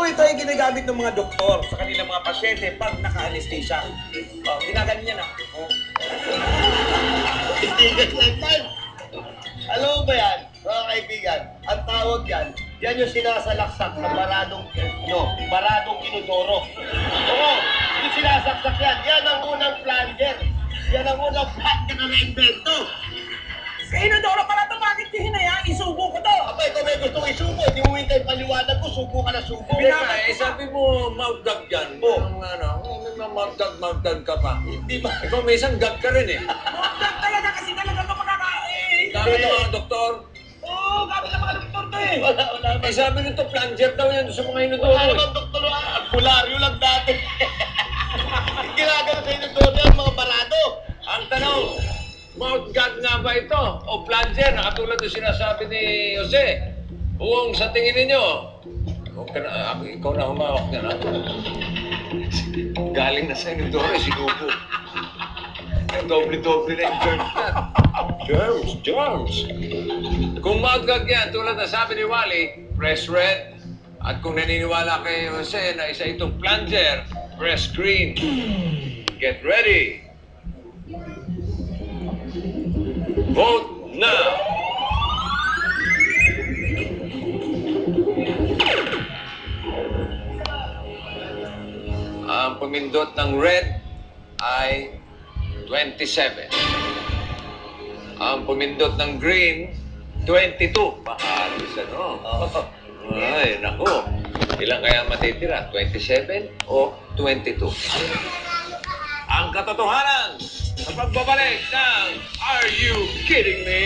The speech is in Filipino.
ito ay ginagamit ng mga doktor sa kanilang mga pasyente pag naka-anesthesia. Oh, ginagamit niya na. Oh. Hindi ganyan. Alam mo ba yan, mga kaibigan? Ang tawag yan, yan yung sinasalaksak sa baradong inodoro. Oo, yung sinasaksak yan. Yan ang unang plunger. Yan ang unang plunger na na-invento. Sa inodoro pala ito, bakit yung hinayaan? Isubo ko to. Aba, ikaw may gustong isubo. Hindi mo hintay paliwanag ko, subo ka na subo. Sabi mo, mouth gag yan. Oh. May mga mouth gag ka pa. Hindi ba? Ikaw may isang gag ka rin eh. Mukdak talaga kasi talaga ito makakain. Sabi ng mga doktor, Oo, gamit ng mga doktor to eh. Wala eh sabi nito, plunger daw yan sa mga inodoro. Wala naman doktor, albularyo lang dati. Ginagano sa inodoro yan, mga barado. Ang tanong, mouth gag nga ba ito? O plunger, na katulad ng sinasabi ni Jose? Kung sa tingin ninyo, ikaw na humawak niya na. Galing na sa inodoro, siguro. Doble-doble na yung germs yan. Germs. Kung mouth gag yan, tulad na sabi ni Wally, press red. At kung naniniwala kay Jose na isa itong plunger, press green. Get ready. Vote now. Ang pumindot ng red ay 27. Ang pumindot ng green, 22. Mahalis ano? Ay, naku. Ilan kaya matitira? 27 o 22? Ang katotohanan sa pagbabalik ng Are You Kidding Me?